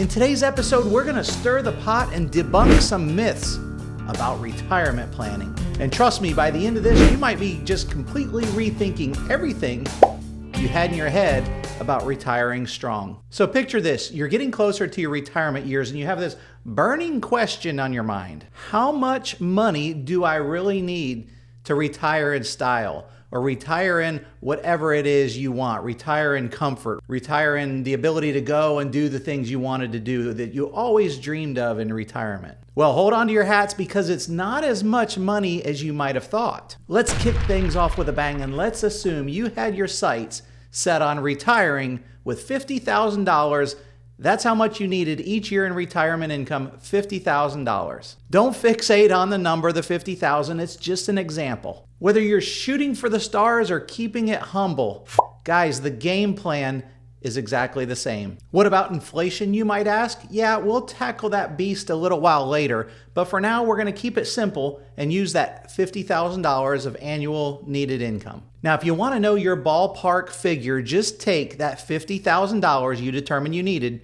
In today's episode, we're going to stir the pot and debunk some myths about retirement planning. And trust me, by the end of this, you might be just completely rethinking everything you had in your head about retiring strong. So picture this, you're getting closer to your retirement years and you have this burning question on your mind. How much money do I really need to retire in style? Or retire in whatever it is you want. Retire in comfort. Retire in the ability to go and do the things you wanted to do that you always dreamed of in retirement. Well, hold on to your hats because it's not as much money as you might have thought. Let's kick things off with a bang and let's assume you had your sights set on retiring with $50,000. That's how much you needed each year in retirement income, $50,000. Don't fixate on the number, the $50,000. It's just an example. Whether you're shooting for the stars or keeping it humble, guys, the game plan is exactly the same. What about inflation, you might ask? Yeah, we'll tackle that beast a little while later, but for now, we're gonna keep it simple and use that $50,000 of annual needed income. Now, if you wanna know your ballpark figure, just take that $50,000 you determined you needed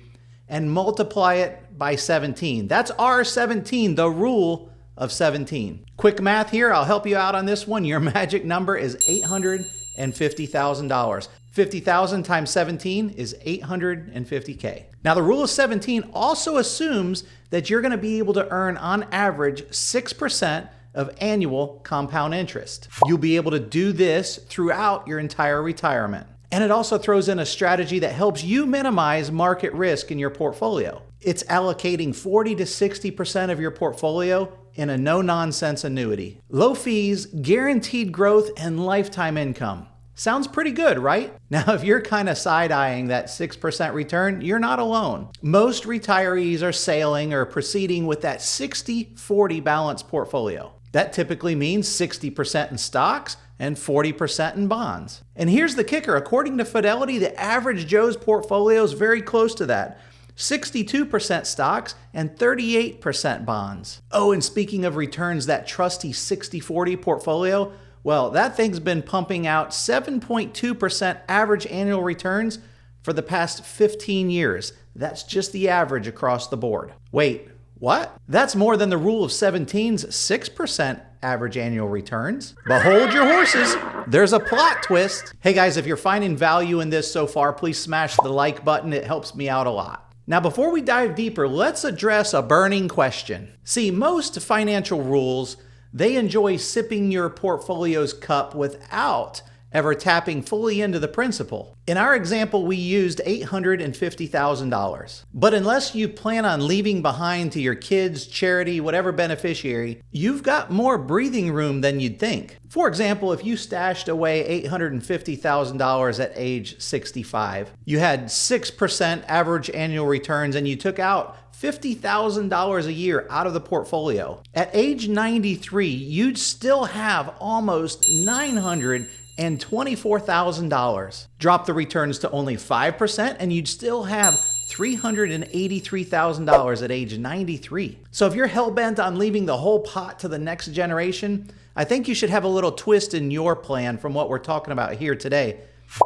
and multiply it by 17. That's our 17, the rule of 17. Quick math here, I'll help you out on this one. Your magic number is $850,000. 50,000 times 17 is 850K. Now the rule of 17 also assumes that you're gonna be able to earn on average 6% of annual compound interest. You'll be able to do this throughout your entire retirement. And it also throws in a strategy that helps you minimize market risk in your portfolio. It's allocating 40 to 60% of your portfolio in a no-nonsense annuity. Low fees, guaranteed growth, and lifetime income. Sounds pretty good, right? Now, if you're kind of side-eyeing that 6% return, you're not alone. Most retirees are sailing or proceeding with that 60-40 balanced portfolio. That typically means 60% in stocks and 40% in bonds. And here's the kicker. According to Fidelity, the average Joe's portfolio is very close to that. 62% stocks and 38% bonds. Oh, and speaking of returns, that trusty 60-40 portfolio, well, that thing's been pumping out 7.2% average annual returns for the past 15 years. That's just the average across the board. Wait, what? That's more than the rule of 17's 6% average annual returns. But hold your horses, there's a plot twist. Hey guys, if you're finding value in this so far, please smash the like button. It helps me out a lot. Now, before we dive deeper, let's address a burning question. See, most financial rules, they enjoy sipping your portfolio's cup without ever tapping fully into the principal. In our example, we used $850,000. But unless you plan on leaving behind to your kids, charity, whatever beneficiary, you've got more breathing room than you'd think. For example, if you stashed away $850,000 at age 65, you had 6% average annual returns, and you took out $50,000 a year out of the portfolio. At age 93, you'd still have almost $924,000. Drop the returns to only 5% and you'd still have $383,000 at age 93. So if you're hell-bent on leaving the whole pot to the next generation, I think you should have a little twist in your plan from what we're talking about here today.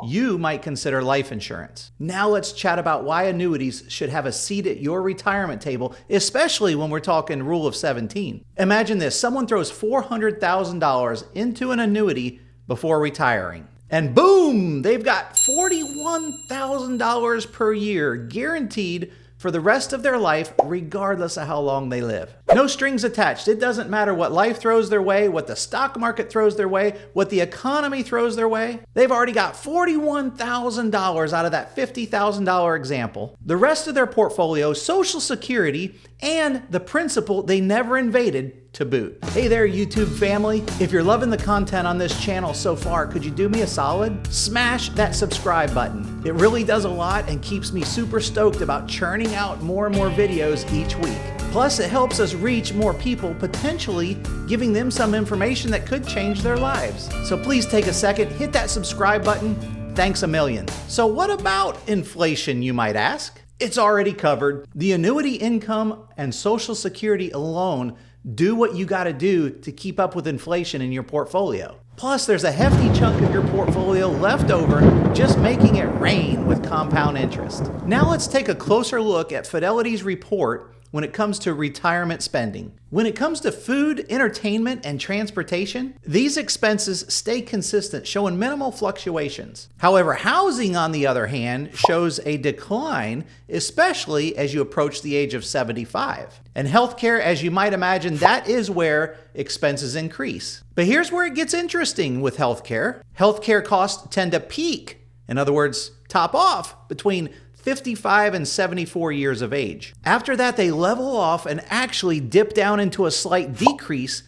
You might consider life insurance. Now let's chat about why annuities should have a seat at your retirement table, especially when we're talking rule of 17. Imagine this, someone throws $400,000 into an annuity before retiring. And boom, they've got $41,000 per year guaranteed for the rest of their life, regardless of how long they live. No strings attached. It doesn't matter what life throws their way, what the stock market throws their way, what the economy throws their way. They've already got $41,000 out of that $50,000 example. The rest of their portfolio, Social Security, and the principal they never invaded to boot. Hey there, YouTube family. If you're loving the content on this channel so far, could you do me a solid? Smash that subscribe button. It really does a lot and keeps me super stoked about churning out more and more videos each week. Plus, it helps us reach more people, potentially giving them some information that could change their lives. So please take a second, hit that subscribe button. Thanks a million. So what about inflation, you might ask? It's already covered. The annuity income and Social Security alone do what you got to do to keep up with inflation in your portfolio. Plus, there's a hefty chunk of your portfolio left over, just making it rain with compound interest. Now let's take a closer look at Fidelity's report when it comes to retirement spending. When it comes to food, entertainment, and transportation, these expenses stay consistent, showing minimal fluctuations. However, housing, on the other hand, shows a decline, especially as you approach the age of 75. And healthcare, as you might imagine, that is where expenses increase. But here's where it gets interesting with healthcare. Healthcare costs tend to peak, in other words, top off, between 55 and 74 years of age. After that, they level off and actually dip down into a slight decrease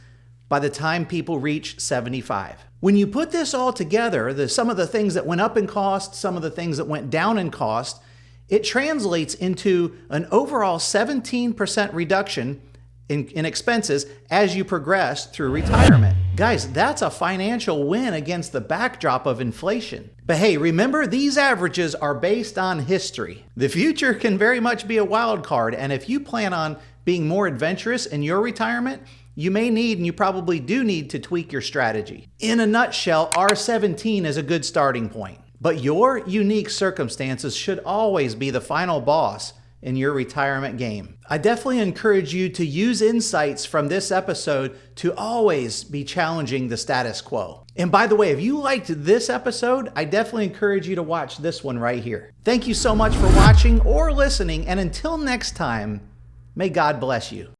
by the time people reach 75. When you put this all together, some of the things that went up in cost, some of the things that went down in cost, it translates into an overall 17% reduction in expenses as you progress through retirement. Guys, that's a financial win against the backdrop of inflation. But hey, remember, these averages are based on history. The future can very much be a wild card, and if you plan on being more adventurous in your retirement, you may need, and you probably do need, to tweak your strategy. In a nutshell, R17 is a good starting point, but your unique circumstances should always be the final boss in your retirement game. I definitely encourage you to use insights from this episode to always be challenging the status quo. And by the way, if you liked this episode, I definitely encourage you to watch this one right here. Thank you so much for watching or listening, and until next time, may God bless you.